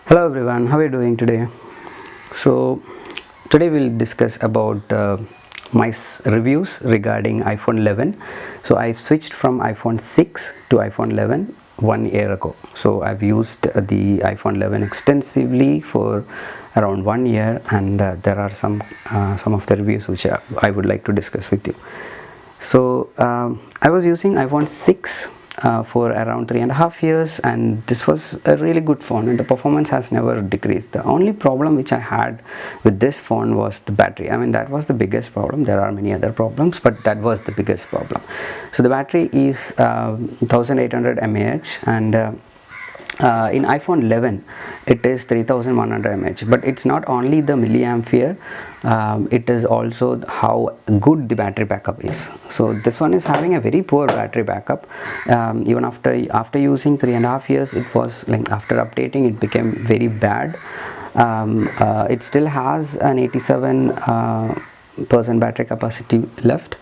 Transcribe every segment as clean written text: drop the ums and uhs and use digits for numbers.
Hello everyone, how are you doing today? So today we'll discuss about my reviews regarding iPhone 11. So I've switched from iPhone 6 to iPhone 11 1 year ago. So I've used the iPhone 11 extensively for around 1 year, and there are some of the reviews which I would like to discuss with you. So I was using iPhone 6 for around 3.5 years, and this was a really good phone, and the performance has never decreased. The only problem which I had with this phone was the battery. I mean, that was the biggest problem. There are many other problems, but that was the biggest problem. So the battery is 1800 mAh, and in iPhone 11 it is 3100 mAh, but it's not only the milliampere, it is also how good the battery backup is. So this one is having a very poor battery backup. Even after using 3.5 years, it was like after updating it became very bad. It still has an 87% battery capacity left.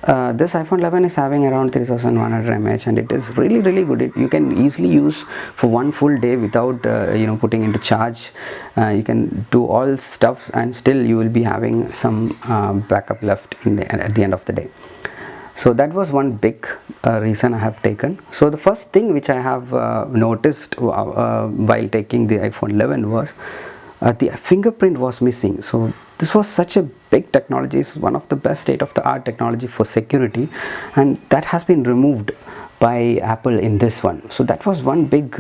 This iPhone 11 is having around 3100 mAh, and it is really good. You can easily use for one full day without putting into charge. You can do all stuff and still you will be having some backup left at the end of the day. So that was one big reason I have taken. So the first thing which I have noticed while taking the iPhone 11 was the fingerprint was missing. So this was such a big technology. It's one of the best state-of-the-art technology for security, and that has been removed by Apple in this one. So that was one big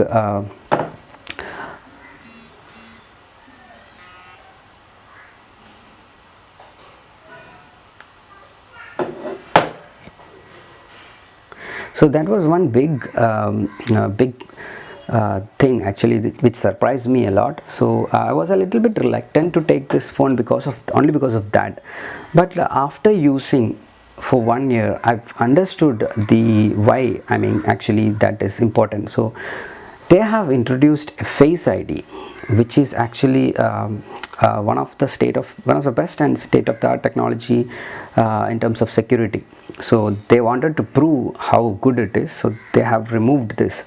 thing actually, which surprised me a lot. So I was a little bit reluctant to take this phone only because of that. But after using for 1 year, I've understood the why. I mean, actually that is important. So they have introduced a Face ID, which is actually one of the best and state-of-the-art technology in terms of security. So they wanted to prove how good it is. So they have removed this.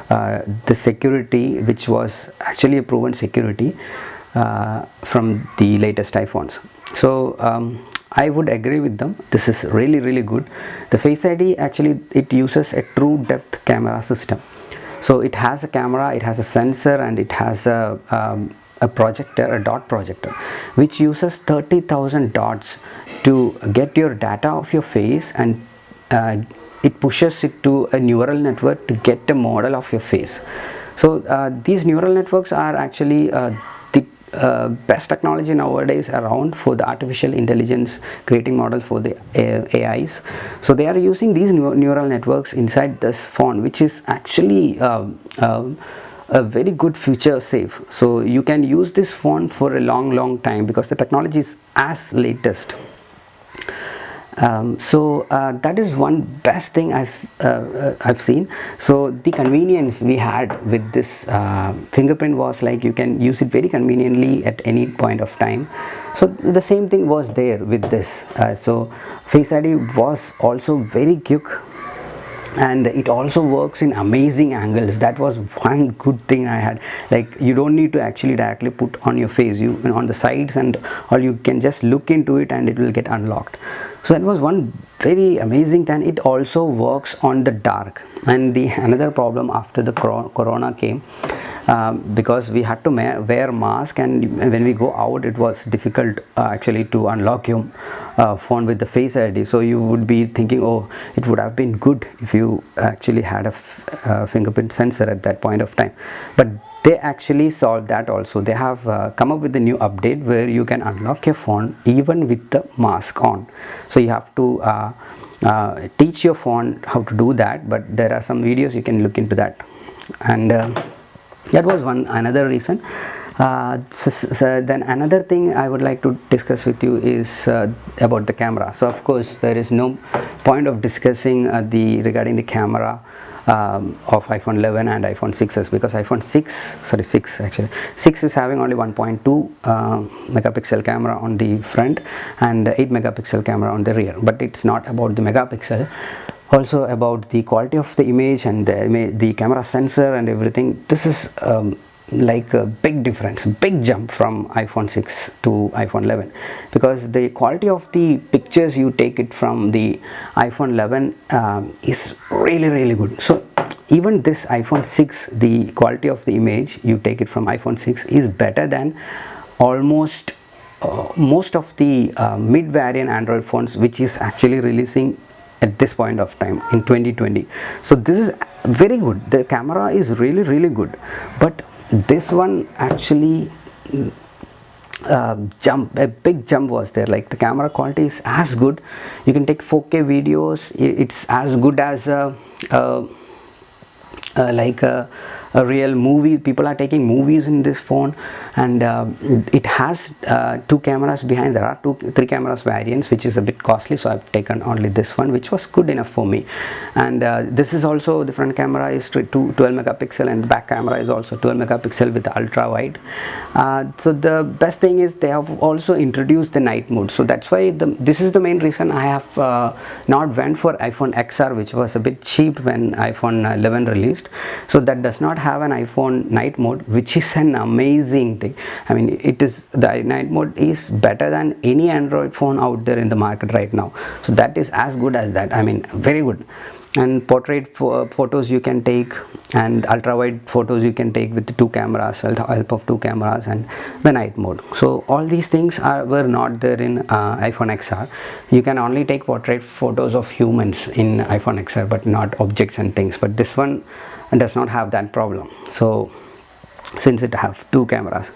The security, which was actually a proven security from the latest iPhones. So I would agree with them. This is really good. The Face ID actually, it uses a true depth camera system. So it has a camera, it has a sensor, and it has a projector, a dot projector, which uses 30,000 dots to get your data of your face, and it pushes it to a neural network to get a model of your face. So these neural networks are actually the best technology nowadays around for the artificial intelligence creating models for the AIs. So they are using these neural networks inside this phone, which is actually a very good future safe. So you can use this phone for a long time because the technology is as latest. That is one best thing I've seen. So the convenience we had with this fingerprint was like you can use it very conveniently at any point of time. So the same thing was there with this. So Face ID was also very quick, and it also works in amazing angles. That was one good thing I had. Like, you don't need to actually directly put on your face, you on the sides, and or you can just look into it and it will get unlocked. So that was one very amazing thing. It also works on the dark. And the another problem after the corona came, because we had to wear mask, and when we go out it was difficult actually to unlock your phone with the Face ID. So you would be thinking, oh, it would have been good if you actually had a fingerprint sensor at that point of time. But they actually solved that also. They have come up with a new update where you can unlock your phone even with the mask on. So you have to teach your phone how to do that, but there are some videos you can look into that. And that was another reason. Then another thing I would like to discuss with you is about the camera. So of course there is no point of discussing regarding the camera of iPhone 11 and iPhone 6s, because iPhone 6 is having only 1.2 megapixel camera on the front and 8 megapixel camera on the rear. But it's not about the megapixel, Also about the quality of the image and the camera sensor and everything, this is like a big difference, big jump from iPhone 6 to iPhone 11, because the quality of the pictures you take it from the iPhone 11 is really really good. So even this iPhone 6, the quality of the image you take it from iPhone 6 is better than almost most of the mid variant Android phones which is actually releasing at this point of time in 2020. So this is very good, the camera is really really good, but this one actually a big jump was there. Like the camera quality is as good, you can take 4K videos, it's as good as like a real movie. People are taking movies in this phone, and it has two cameras behind. There are three cameras variants, which is a bit costly, so I've taken only this one, which was good enough for me. And this is also, the front camera is 12 megapixel, and the back camera is also 12 megapixel with ultra wide. So the best thing is they have also introduced the night mode, so that's why this is the main reason I have not went for iPhone XR, which was a bit cheap when iPhone 11 released. So that does not have an iPhone night mode, which is an amazing thing. I mean, the night mode is better than any Android phone out there in the market right now. So that is as good as that. I mean, very good. And portrait photos you can take, and ultra wide photos you can take with the two cameras, help of two cameras, and the night mode. So all these things were not there in iPhone XR. You can only take portrait photos of humans in iPhone XR, but not objects and things. But this one does not have that problem, so since it have two cameras,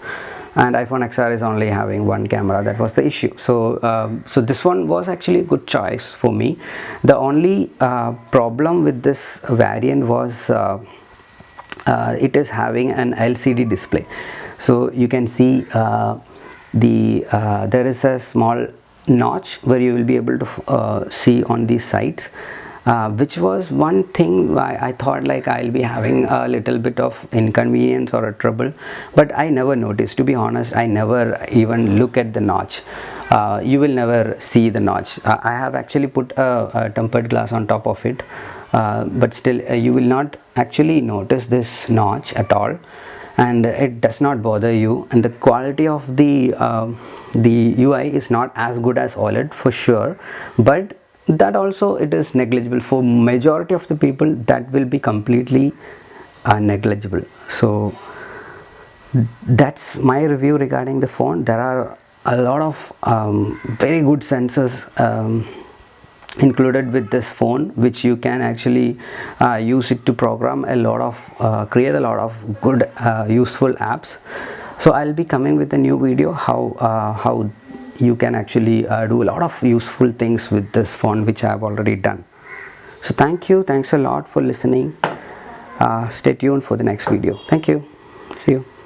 and iPhone XR is only having one camera, that was the issue. So so this one was actually a good choice for me. The only problem with this variant was it is having an LCD display. So you can see there is a small notch where you will be able to see on these sides, which was one thing why I thought like I'll be having a little bit of inconvenience or a trouble, but I never noticed. To be honest, I never even look at the notch. You will never see the notch. I have actually put a tempered glass on top of it, but still you will not actually notice this notch at all, and it does not bother you. And the quality of the UI is not as good as OLED for sure, but that also it is negligible. For majority of the people, that will be completely negligible. So that's my review regarding the phone. There are a lot of very good sensors included with this phone, which you can actually use it to program a lot of create a lot of good useful apps. So I'll be coming with a new video how you can actually do a lot of useful things with this phone, which I have already done. So thanks a lot for listening. Stay tuned for the next video. Thank you. See you.